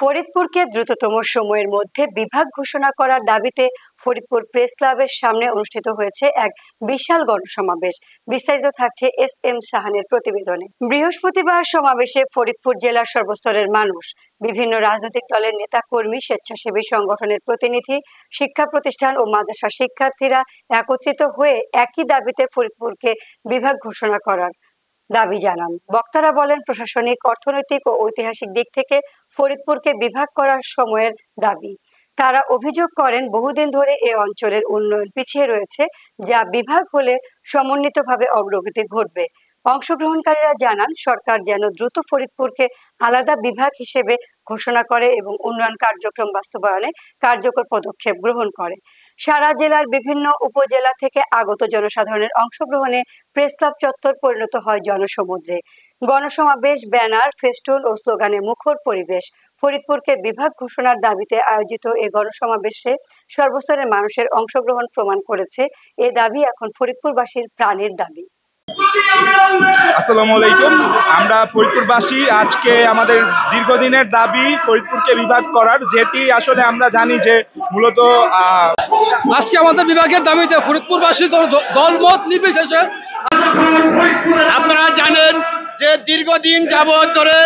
ফরিদপুরকে দ্রুততম সময়ের মধ্যে বিভাগ ঘোষণা করার দাবিতে ফরিদপুর প্রেস ক্লাবের সামনে অনুষ্ঠিত হয়েছে এক বিশাল গণসমাবেশ। বিস্তারিত থাকছে এস.এম. শাহানের প্রতিবেদনে। বৃহস্পতিবার সমাবেশে ফরিদপুর জেলার সর্বস্তরের মানুষ, বিভিন্ন রাজনৈতিক দলের নেতা কর্মী, স্বেচ্ছাসেবী সংগঠনের প্রতিনিধি, শিক্ষা প্রতিষ্ঠান ও মাদ্রাসা শিক্ষার্থীরা একত্রিত হয়ে একই দাবিতে ফরিদপুরকে বিভাগ ঘোষণা করার দাবি জানান। বক্তারা বলেন, প্রশাসনিক, অর্থনৈতিক ও ঐতিহাসিক দিক থেকে ফরিদপুরকে বিভাগ করার সময়ের দাবি। তারা অভিযোগ করেন, বহুদিন ধরে এ অঞ্চলের উন্নয়ন পিছিয়ে রয়েছে, যা বিভাগ হলে সমন্বিতভাবে অগ্রগতি ঘটবে। অংশগ্রহণকারীরা জানান, সরকার যেন দ্রুত ফরিদপুরকে আলাদা বিভাগ হিসেবে ঘোষণা করে এবং উন্নয়ন কার্যক্রম বাস্তবায়নে কার্যকর পদক্ষেপ গ্রহণ করে। সারা জেলার বিভিন্ন উপজেলা থেকে আগত জনসাধারণের অংশগ্রহণে প্রেস ক্লাব চত্বর পরিণত হয় জনসমুদ্রে। গণসমাবেশ, ব্যানার, ফেস্টুন ও স্লোগানে মুখর পরিবেশ। ফরিদপুরকে বিভাগ ঘোষণার দাবিতে আয়োজিত এ গণসমাবেশে সর্বস্তরের মানুষের অংশগ্রহণ প্রমাণ করেছে এ দাবি এখন ফরিদপুরবাসীর প্রাণের দাবি। আসসালামু আলাইকুম। আমরা ফরিদপুরবাসী আজকে আমাদের দীর্ঘদিনের দাবি ফরিদপুরকে বিভাগ করার, যেটি আসলে আমরা জানি যে মূলত আজকে আমাদের বিভাগের দাবিতে ফরিদপুরবাসী দলমত নির্বিশেষে, আপনারা জানেন যে দীর্ঘদিন যাবৎ ধরে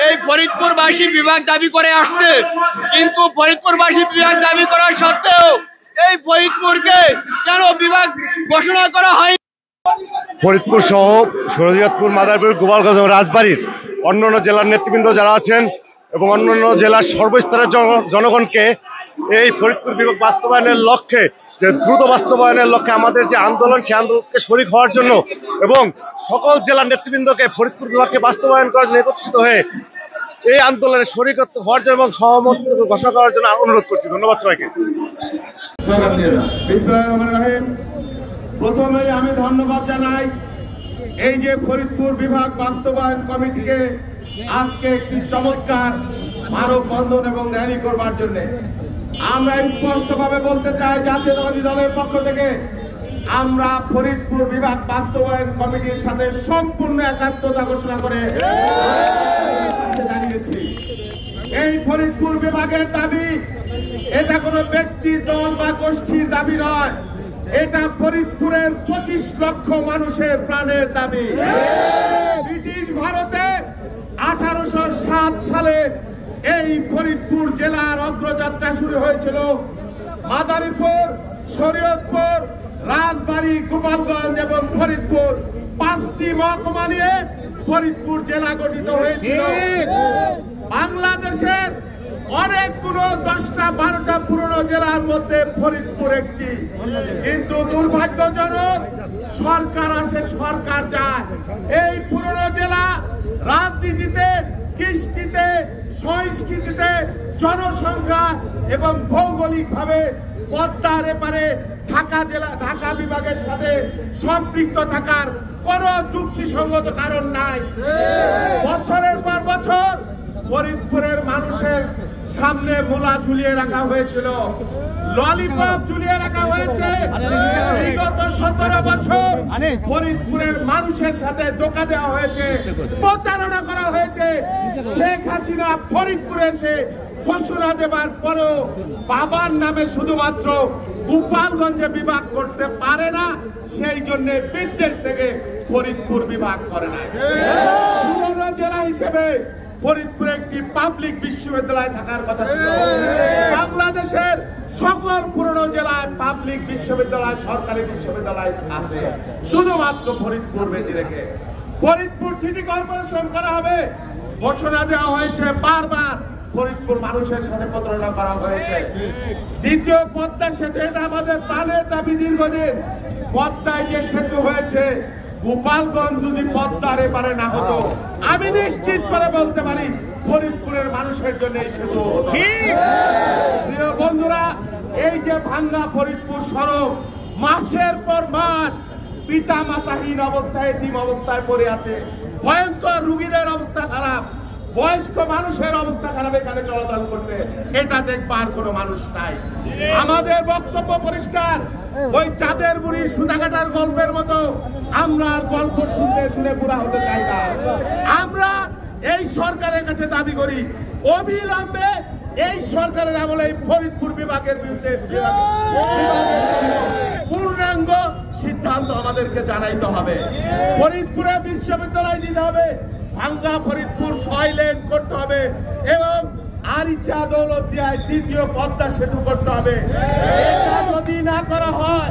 এই ফরিদপুরবাসী বিভাগ দাবি করে আসছে, কিন্তু ফরিদপুরবাসী বিভাগ দাবি করা সত্ত্বেও এই ফরিদপুরকে কেন বিভাগ ঘোষণা করা হয়? ফরিদপুর সহ শরীয়তপুর, মাদারীপুর, গোপালগঞ্জ এবং রাজবাড়ীর অন্যান্য জেলার নেতৃবৃন্দ যারা আছেন এবং অন্যান্য জেলার সর্বস্তরের জনগণকে এই ফরিদপুর বিভাগ বাস্তবায়নের লক্ষ্যে, যে দ্রুত বাস্তবায়নের লক্ষ্যে আমাদের যে আন্দোলন, সেই আন্দোলনকে শরিক হওয়ার জন্য এবং সকল জেলার নেতৃবৃন্দকে ফরিদপুর বিভাগকে বাস্তবায়ন করার জন্য একত্রিত হয়ে এই আন্দোলনে শরিক হওয়ার জন্য এবং সহমত ঘোষণা করার জন্য অনুরোধ করছি। ধন্যবাদ সবাইকে। প্রথমেই আমি ধন্যবাদ জানাই এই যে ফরিদপুর বিভাগ বাস্তবায়ন কমিটিকে আজকে একটি চমৎকার মানববন্ধন এবং র্যালি করবার জন্য। আমরা স্পষ্টভাবে বলতে চাই, জাতীয়তাবাদী দলের পক্ষ থেকে আমরা ফরিদপুর বিভাগ বাস্তবায়ন কমিটির সাথে সম্পূর্ণ একাত্মতা ঘোষণা করে দাঁড়িয়েছি। এই ফরিদপুর বিভাগের দাবি এটা কোনো ব্যক্তি, দল বা গোষ্ঠীর দাবি নয়, এটা ফরিদপুরের 25 লক্ষ মানুষের প্রাণের দাবি। ব্রিটিশ ভারতে 1807 সালে এই ফরিদপুর জেলার অগ্রযাত্রা শুরু হয়েছিল। মাদারীপুর, শরীয়তপুর, রাজবাড়ী, গোপালগঞ্জ এবং ফরিদপুর 5টি মহকুমা নিয়ে ফরিদপুর জেলা গঠিত হয়েছিল। বাংলাদেশের অনেকগুলো 10টা 12টা পুরনো জেলার মধ্যে ফরিদপুর একটি। কিন্তু দুর্ভাগ্যজনক, সরকার আসে, সরকার যায়। এই পুরনো জেলা রাজনীতিতে, কৃষ্টিতে, সংস্কৃতিতে, জনসংখ্যা এবং ভৌগোলিকভাবে পদ্মার এপারে ঢাকা বিভাগের সাথে সম্পৃক্ত থাকার কোন যুক্তিসঙ্গত কারণ নাই। বছরের পর বছর ফরিদপুরের মানুষের সামনে মোলা ঝুলিয়ে রাখা হয়েছিল, ললিপপ ঝুলিয়ে রাখা হয়েছে। বিগত 17 বছর ফরিদপুরের মানুষের সাথে ধোঁকা দেওয়া হয়েছে, প্রচারণা করা হয়েছে। শেখ হাসিনা ফরিদপুরে এসে ঘোষণা দেবার পরেও বাবার নামে শুধুমাত্র গোপালগঞ্জে বিভাগ করতে পারে না, সেই জন্য বিদেশ থেকে ফরিদপুর বিভাগ করে না। পুরনো জেলা হিসেবে ফরিদপুরে একটি পাবলিক বিশ্ববিদ্যালয় থাকার কথা ছিল। বাংলাদেশের সকল পুরনো জেলায় পাবলিক বিশ্ববিদ্যালয়, সরকারি বিশ্ববিদ্যালয় আছে, শুধুমাত্র ফরিদপুর বেঁধে রেখে ফরিদপুর সিটি কর্পোরেশন করা হবে ঘোষণা দেওয়া হয়েছে। বারবার ফরিদপুর মানুষের সাথে প্রতারণা করা হয়েছে। দ্বিতীয় পদ্মা সেতু, এটা আমাদের প্রাণের দাবি দীর্ঘদিন। পদ্মায় যে সেতু হয়েছে, গোপালগঞ্জ যদি পদ্মার এপারে না হতো, আমি নিশ্চিত করে বলতে পারি ফরিদপুরের মানুষের জন্য এই সেতু হতো। প্রিয় বন্ধুরা, এই যে ভাঙ্গা ফরিদপুর সড়ক মাসের পর মাস পিতা মাতাহীন অবস্থায়, এতিম অবস্থায় পড়ে আছে। ভয়ঙ্কর, রোগীদের অবস্থা খারাপ, বয়স্ক মানুষের অবস্থা খারাপ এখানে চলাচল করতে। এটা দেখবার কোনো মানুষ নাই। আমাদের বক্তব্য পরিষ্কার, ওই চাঁদের বুড়ি সুতাকাটার গল্পের মতো আমরা গল্প শুনতে শুনে পুরা হতে চাই না। আমরা এই সরকারের কাছে দাবি করি, অবিলম্বে এই সরকারের আমলে ফরিদপুর বিভাগের বিরুদ্ধে পূর্ণাঙ্গ সিদ্ধান্ত আমাদেরকে জানাইতে হবে। ফরিদপুরে বিশ্ববিদ্যালয় দিতে হবে, ভাঙ্গা ফরিদপুর 6 লেন করতে হবে এবং আরিচা দৌলতদিয়ায় 2য় পদ্মা সেতু করতে হবে। এটা যদি না করা হয়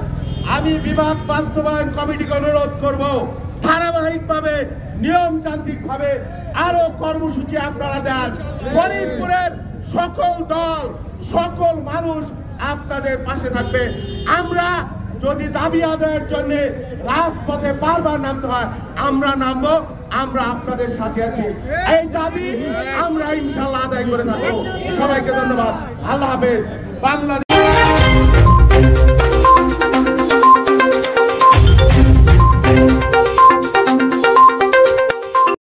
আমি বিভাগ বাস্তবায়ন কমিটিকে অনুরোধ করব ধারাবাহিকভাবে নিয়মতান্ত্রিকভাবে আরো কর্মসূচি আপনারা দেন। ফরিদপুরের সকল দল সকল মানুষ আপনাদের পাশে থাকবে। আমরা যদি দাবি আদায়ের জন্য রাজপথে বারবার নামতে হয় আমরা নামবো, আমরা আপনাদের সাথে আছি। এই দাবি আমরা ইনশাআল্লাহ আদায় করে থাকবো। সবাইকে ধন্যবাদ। আল্লাহ হাফেজ। বাংলাদেশ।